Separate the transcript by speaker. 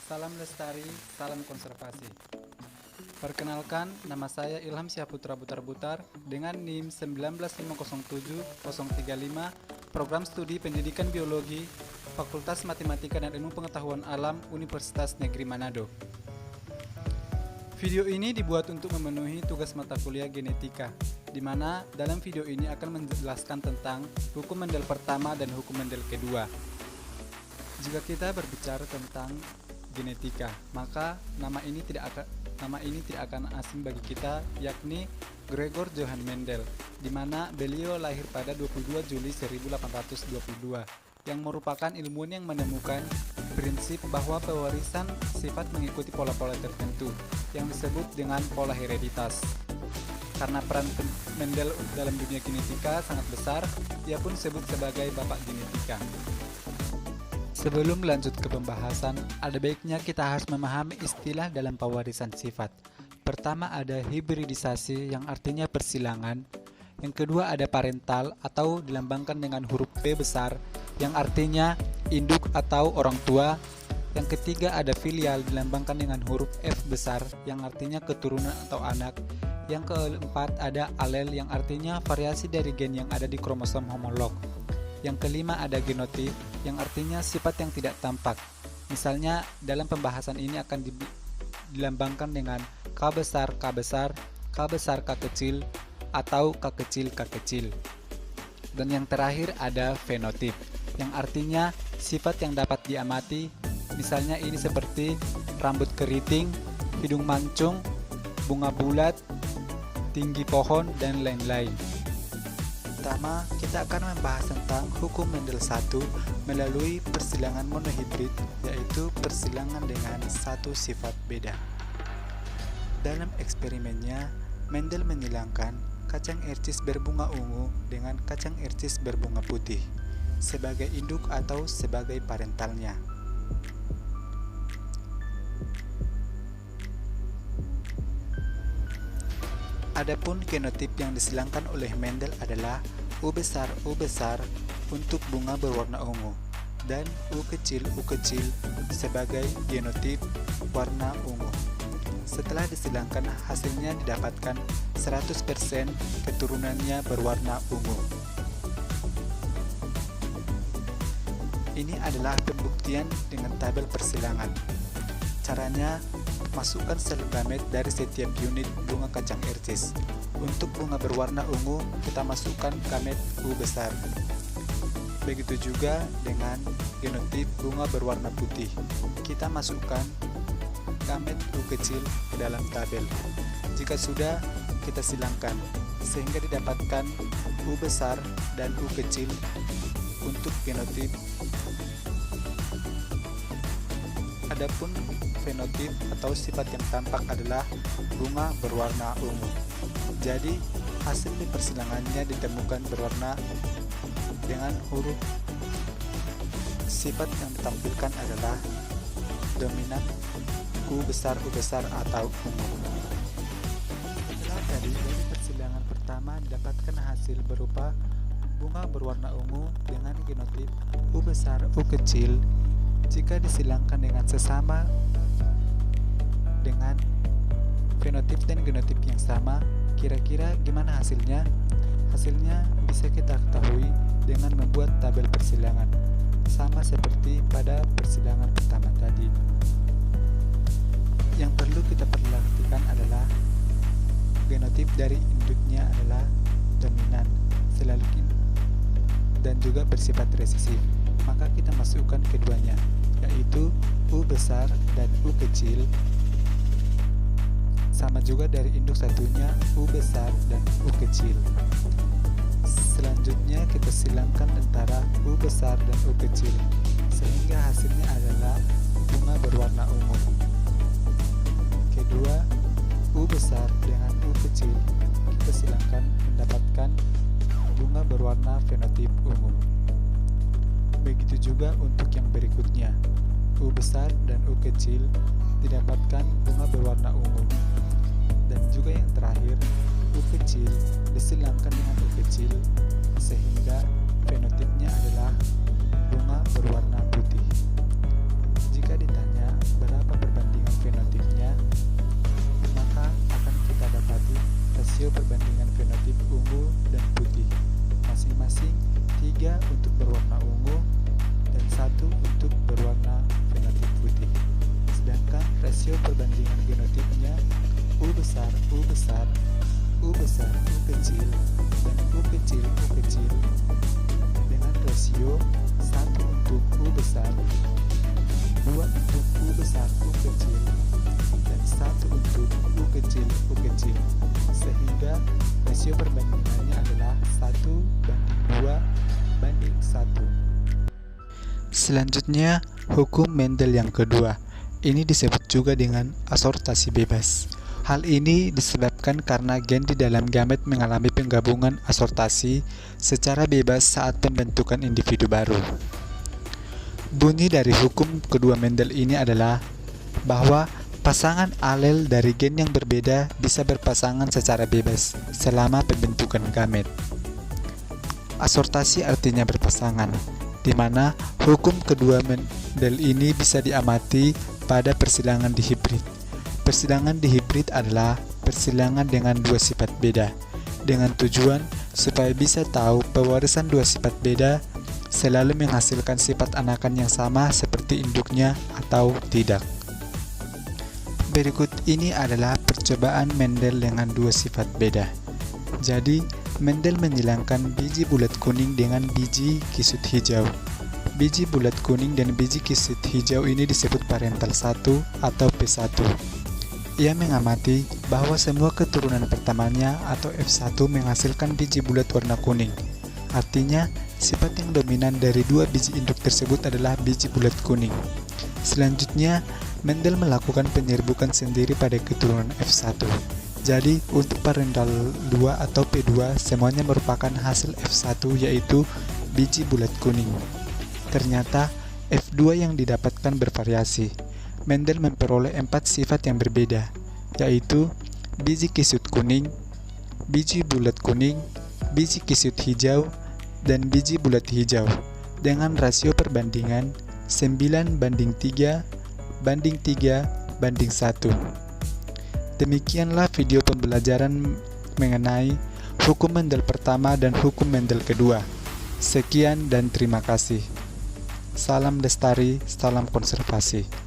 Speaker 1: Salam lestari, salam konservasi. Perkenalkan, nama saya Ilham Syahputra Butar-Butar dengan NIM 19507-035, Program Studi Pendidikan Biologi, Fakultas Matematika dan Ilmu Pengetahuan Alam, Universitas Negeri Manado. Video ini dibuat untuk memenuhi tugas mata kuliah genetika, di mana dalam video ini akan menjelaskan tentang hukum Mendel pertama dan hukum Mendel kedua. Jika kita berbicara tentang genetika, maka nama ini tidak akan asing bagi kita, yakni Gregor Johann Mendel, di mana beliau lahir pada 22 Juli 1822, yang merupakan ilmuwan yang menemukan prinsip bahwa pewarisan sifat mengikuti pola-pola tertentu, yang disebut dengan pola hereditas. Karena peran Mendel dalam dunia genetika sangat besar, ia pun disebut sebagai bapak genetika. Sebelum lanjut ke pembahasan, ada baiknya kita harus memahami istilah dalam pewarisan sifat. Pertama ada hibridisasi yang artinya persilangan. Yang kedua ada parental atau dilambangkan dengan huruf P besar yang artinya induk atau orang tua. Yang ketiga ada filial dilambangkan dengan huruf F besar yang artinya keturunan atau anak. Yang keempat ada alel yang artinya variasi dari gen yang ada di kromosom homolog. Yang kelima ada genotip yang artinya sifat yang tidak tampak. Misalnya dalam pembahasan ini akan dilambangkan dengan K besar, K besar, K besar, K kecil, atau K kecil, K kecil. Dan yang terakhir ada fenotip yang artinya sifat yang dapat diamati. Misalnya ini seperti rambut keriting, hidung mancung, bunga bulat, tinggi pohon, dan lain-lain. Pertama, kita akan membahas tentang hukum Mendel 1 melalui persilangan monohibrid, yaitu persilangan dengan satu sifat beda. Dalam eksperimennya, Mendel menyilangkan kacang ercis berbunga ungu dengan kacang ercis berbunga putih sebagai induk atau sebagai parentalnya. Adapun genotip yang disilangkan oleh Mendel adalah U besar untuk bunga berwarna ungu dan U kecil sebagai genotip warna ungu. Setelah disilangkan, hasilnya didapatkan 100% keturunannya berwarna ungu. Ini adalah pembuktian dengan tabel persilangan. Caranya, masukkan sel gamet dari setiap unit bunga kacang ercis. Untuk bunga berwarna ungu, kita masukkan gamet U besar. Begitu juga dengan genotip bunga berwarna putih. Kita masukkan gamet U kecil ke dalam tabel. Jika sudah, kita silangkan sehingga didapatkan U besar dan U kecil untuk genotip. Adapun fenotip atau sifat yang tampak adalah bunga berwarna ungu. Jadi, hasil di persilangannya ditemukan berwarna dengan huruf. Sifat yang ditampilkan adalah dominan U besar atau ungu. Setelah dari persilangan pertama didapatkan hasil berupa bunga berwarna ungu dengan genotip U besar U kecil. Jika disilangkan dengan sesama dengan fenotip dan genotip yang sama, kira-kira gimana hasilnya? Hasilnya bisa kita ketahui dengan membuat tabel persilangan, sama seperti pada persilangan pertama tadi. Yang perlu kita perhatikan adalah genotip dari induknya adalah dominan, selalu dan juga bersifat resesif. Maka kita masukkan keduanya, yaitu U besar dan U kecil. Sama juga dari induk satunya U besar dan U kecil. Selanjutnya kita silangkan antara U besar dan U kecil sehingga hasilnya adalah bunga berwarna ungu. Kedua, U besar dengan U kecil kita silangkan mendapatkan bunga berwarna fenotip ungu. Begitu juga untuk yang berikutnya, U besar dan U kecil didapatkan bunga berwarna ungu. Dan juga yang terakhir, U kecil disilangkan dengan U kecil sehingga fenotipnya adalah bunga berwarna putih. Jika ditanya berapa perbandingan genotipnya U besar, U besar, U besar, U kecil, dan U kecil, U kecil dengan rasio 1 untuk U besar, 2 untuk U besar, U kecil, dan 1 untuk U kecil, U kecil, sehingga rasio perbandingannya adalah 1:2:1. Selanjutnya, hukum Mendel yang kedua. Ini disebut juga dengan asortasi bebas. Hal ini disebabkan karena gen di dalam gamet mengalami penggabungan asortasi secara bebas saat pembentukan individu baru. Bunyi dari hukum kedua Mendel ini adalah bahwa pasangan alel dari gen yang berbeda bisa berpasangan secara bebas selama pembentukan gamet. Asortasi artinya berpasangan, di mana hukum kedua Mendel ini bisa diamati pada persilangan dihibrid. Persilangan dihibrid adalah persilangan dengan dua sifat beda, dengan tujuan supaya bisa tahu pewarisan dua sifat beda selalu menghasilkan sifat anakan yang sama seperti induknya atau tidak. Berikut ini adalah percobaan Mendel dengan dua sifat beda. Jadi, Mendel menyilangkan biji bulat kuning dengan biji kisut hijau. Biji bulat kuning dan biji kisut hijau ini disebut parental 1 atau P1. Ia mengamati bahwa semua keturunan pertamanya atau F1 menghasilkan biji bulat warna kuning. Artinya, sifat yang dominan dari dua biji induk tersebut adalah biji bulat kuning. Selanjutnya, Mendel melakukan penyerbukan sendiri pada keturunan F1. Jadi, untuk parental 2 atau P2 semuanya merupakan hasil F1 yaitu biji bulat kuning. Ternyata, F2 yang didapatkan bervariasi. Mendel memperoleh 4 sifat yang berbeda, yaitu biji kisut kuning, biji bulat kuning, biji kisut hijau, dan biji bulat hijau, dengan rasio perbandingan 9:3:1. Demikianlah video pembelajaran mengenai hukum Mendel pertama dan hukum Mendel kedua. Sekian dan terima kasih. Salam lestari, salam konservasi.